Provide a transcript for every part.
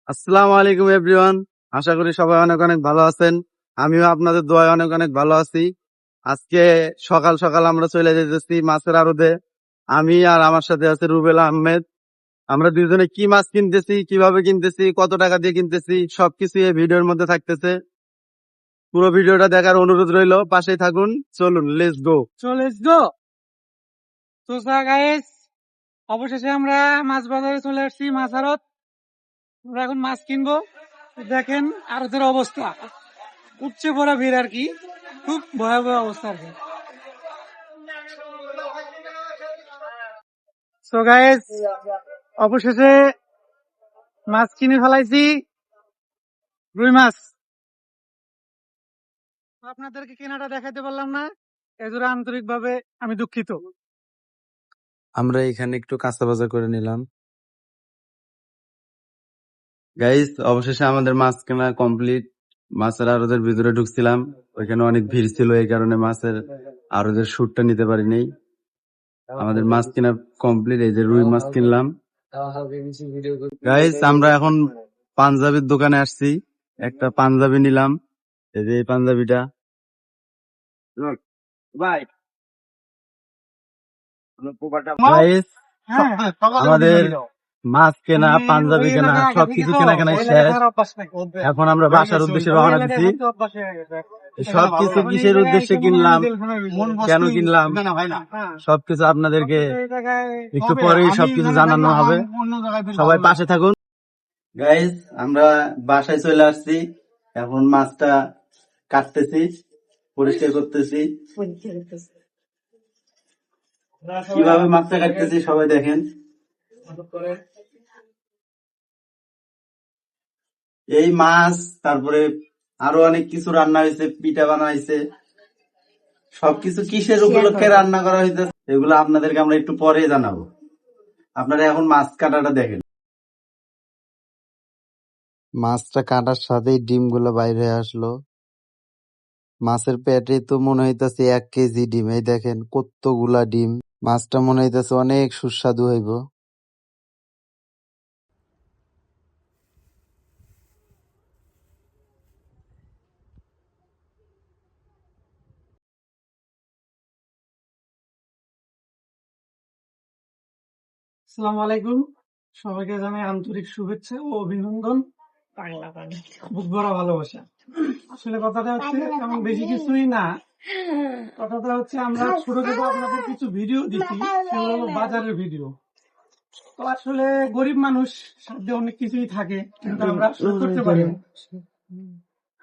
আসসালামু আলাইকুম এভরিওয়ান। আশা করি সবাই অনেক অনেক ভালো আছেন। আমিও আপনাদের দোয়ায় অনেক অনেক ভালো আছি। আজকে সকাল সকাল আমরা চলে যেতেছি মাছের আড়তে। আমি আর আমার সাথে আছে রুবেল আহমেদ। আমরা দুজনে কি মাছ কিনতেছি, কিভাবে কিনতেছি, কত টাকা দিয়ে কিনতেছি, সবকিছু এই ভিডিওর মধ্যে থাকতেছে। পুরো ভিডিওটা দেখার অনুরোধ রইলো, পাশেই থাকুন। চলুন, লেটস গো। Let's go. তো গাইস, অবশেষে আমরা মাছ বাজারে চলে আসছি, মাছ আড়ত। আমরা এখন মাছ কিনবো। দেখেন আড়তের অবস্থা, উপচে পড়া ভিড় আর কি, খুব ভয়াবহ অবস্থা আর কি। তো গাইস, অবশেষে মাছ কিনে ফেলাইছি, রুই মাছ। আপনাদেরকে কেনাটা দেখাতে পারলাম না, এজন্য আন্তরিক ভাবে আমি দুঃখিত। আমরা এখানে একটু কাঁচা বাজার করে নিলাম। গাইস, অবশেষে আমাদের মাছ কেনা কমপ্লিট। মাছের আড়তের ভিতরে ঢুকছিলাম, ওইখানে অনেক ভিড় ছিল, এই কারণে মাছের আড়তের শুটটা নিতে পারিনি। আমাদের মাছ কেনা কমপ্লিট। এই যে রুই মাছ কিনলাম। গাইস, আমরা এখন পাঞ্জাবির দোকানে আসছি, একটা পাঞ্জাবি নিলাম। এই যে এই পাঞ্জাবিটা গাইস, আমাদের মাছ কেনা, পাঞ্জাবি কেনা, সবকিছু কেনাকাটা শেষ। এখন আমরা বাসার উদ্দেশ্যে রওনা দিচ্ছি। সবকিছু কিসের উদ্দেশ্যে কিনলাম, কেন কিনলাম, সবকিছু আপনাদেরকে একটু পরেই সবকিছু জানানো হবে। সবাই পাশে থাকুন। গাইস, আমরা বাসায় চলে আসছি। এখন মাছটা কাটতেছি, পরিষ্কার করতেছি। কিভাবে মাছটা কাটতেছি সবাই দেখেন। এই মাছ, তারপরে আরো অনেক কিছু রান্না হয়েছে, পিঠা বানা হয়েছে। সবকিছু কিসের উপলক্ষে রান্না করা হয়েছে এগুলো আপনাদেরকে আমরা একটু পরে জানাবো। আপনারা এখন মাছ কাটাটা দেখেন। মাছটা কাটার সাথেই ডিম গুলো বাইরে হয়ে আসলো। মাছের পেটে তো মনে হইতেছে 1 কেজি ডিম। এই দেখেন কতগুলা ডিম। মাছটা মনে হইতেছে অনেক সুস্বাদু হইব। আসসালামু আলাইকুম, সবাইকে জানাই আন্তরিক শুভেচ্ছা ও অভিনন্দন, বুক ভরা ভালোবাসা। আসলে কথাটা হচ্ছে তেমন বেশি কিছুই না। কথাটা হচ্ছে আমরা ছোটখাটো আপনাদের কিছু ভিডিও দিচ্ছি, সেগুলো হলো বাজারের ভিডিও। তো আসলে গরিব মানুষ, সাধ্যে অনেক কিছুই থাকে, কিন্তু আমরা আসলে করতে পারি না।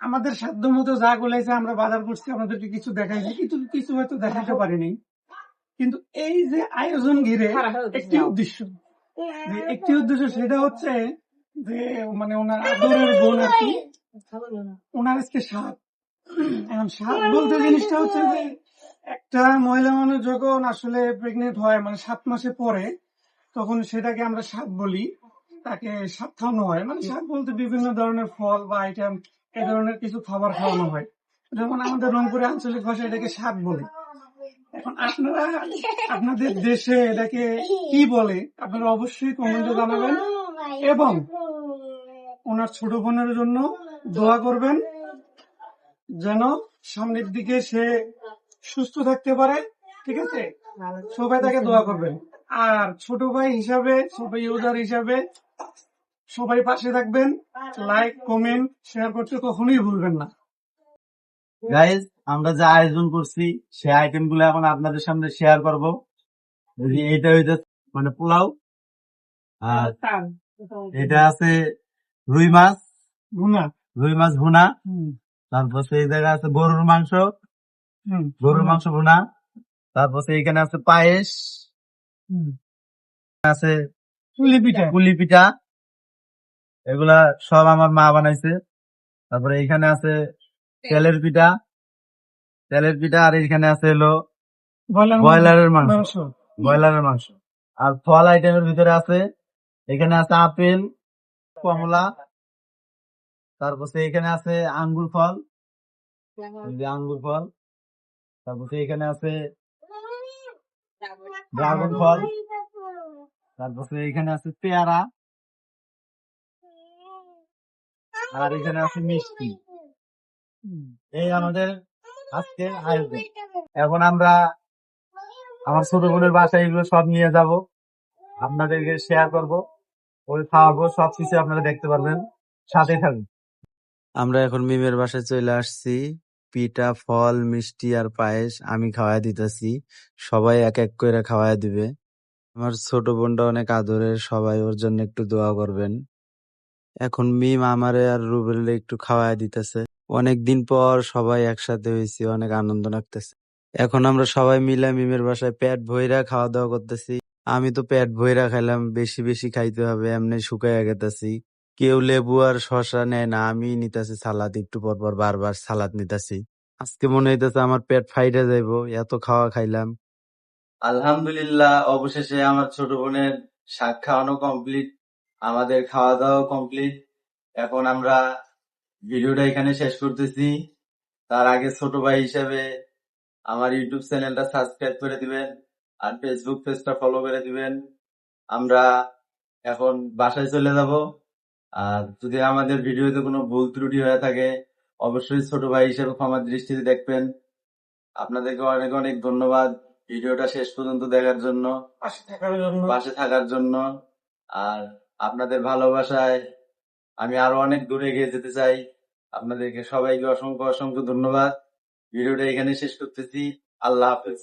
আমাদের সাধ্য মতো যা বলেছে আমরা বাজার করছি, আমাদেরকে কিছু দেখাইছি, কিছু কিছু হয়তো দেখাতে পারিনি। কিন্তু এই যে আয়োজন ঘিরে একটি উদ্দেশ্য, সেটা হচ্ছে যে মানে ওনার আদরের বোন আর কি, ওনার আজকে সাত। এখন সাত বলতে জিনিসটা হচ্ছে যে একটা মহিলা মানুষ যখন আসলে প্রেগনেন্ট হয়, মানে 7 মাসে পরে, তখন সেটাকে আমরা সাত বলি। তাকে সাত খাওয়ানো হয়, মানে সাত বলতে বিভিন্ন ধরনের ফল বা আইটেম, এই ধরনের কিছু খাবার খাওয়ানো হয়। যেমন আমাদের রংপুরে আঞ্চলিক ভাষায় এটাকে সাত বলে। এখন আপনারা আপনাদের দেশে এটাকে কি বলে আপনারা অবশ্যই কমেন্টে জানাবেন, এবং ওনার ছোট বোনের জন্য দোয়া করবেন যেন সামনের দিকে সে সুস্থ থাকতে পারে। ঠিক আছে, সবাই তাকে দোয়া করবেন। আর ছোট ভাই হিসাবে, সবাই ইউজার হিসাবে সবাই পাশে থাকবেন। লাইক, কমেন্ট, শেয়ার করতে কখনোই ভুলবেন না। গাইজ, আমরা যা আয়োজন করছি সেই আইটেম গুলো এখন আপনাদের সামনে শেয়ার করবো। এইটা হইতে মানে পোলাও, আর এটা আছে রুই মাছ ভুনা, রুই মাছ ভুনা। তারপর এই জায়গায় আছে গরুর মাংস ভুনা। তারপর এইখানে আছে পায়েস, আছে পুলি পিঠা। এগুলা সব আমার মা বানাইছে। তারপরে এইখানে আছে তেলের পিঠা। আর এইখানে আছে হলো ব্রয়লারের মাংস। আর ফল আইটেমের ভিতরে আছে, এখানে আছে আপেল, কমলা। তারপর এখানে আছে আঙ্গুর ফল। তারপর এখানে আছে ড্রাগন ফল। তারপর এখানে আছে পেয়ারা। আর এখানে আছে মিষ্টি। এই আমাদের আজকে আয়োজন। এখন আমরা আমার ছোট বোনের বাসায় এগুলো সব নিয়ে যাব, আপনাদেরকে শেয়ার করব, ওই খাওয়াবো, সবকিছু আপনারা দেখতে পারবেন, সাথে থাকুন। আমরা এখন মিমের বাসায় চলে আসছি। পিঠা, ফল, মিষ্টি আর পায়েস আমি খাওয়াই দিতেছি। সবাই এক এক করে খাওয়াই দিবে। আমার ছোট বোনটা অনেক আদরের, সবাই ওর জন্য একটু দোয়া করবেন। এখন মিম আমারে আর রুবেল একটু খাওয়াই দিতেছে। অনেকদিন পর সবাই একসাথে হয়েছি, অনেক আনন্দ লাগতেছে। এখন আমরা সবাই মিলে মিমের বাসায় পেট ভইরা খাওয়া দাওয়া করতেছি। আমি তো পেট ভইরা খাইলাম, বেশি বেশি খাইতে হবে, এমনি শুকাইয়া গেতেছি। কেউ লেবু আর শসা নেয় না, আমি নিতেছি সালাদ, একটু পর পর বারবার সালাদ নিতেছি। আজকে মনে হইতেছে আমার পেট ফাইটা যাইবো, এত খাওয়া খাইলাম। আলহামদুলিল্লাহ, অবশেষে আমার ছোট বোনের শাক খাওয়ানো কমপ্লিট, আমাদের খাওয়া দাওয়া কমপ্লিট। এখন আমরা ভিডিওটা এখানে শেষ করতেছি। তার আগে ছোট ভাই হিসেবে আমার ইউটিউব চ্যানেলটা সাবস্ক্রাইব করে দিবেন আর ফেসবুক পেজটা ফলো করে দিবেন। আমরা এখন বাসায় চলে যাব। আর যদি আমাদের ভিডিওতে কোনো ভুল ত্রুটি হয়ে থাকে, অবশ্যই ছোট ভাই হিসেবে ক্ষমার দৃষ্টিতে দেখবেন। আপনাদেরকে অনেক অনেক ধন্যবাদ ভিডিওটা শেষ পর্যন্ত দেখার জন্য, পাশে থাকার জন্য। আর আপনাদের ভালোবাসায় আমি আরো অনেক দূরে এগিয়ে যেতে চাই। আপনাদেরকে সবাইকে অসংখ্য অসংখ্য ধন্যবাদ। ভিডিওটা এখানে শেষ করতেছি। আল্লাহ হাফেজ।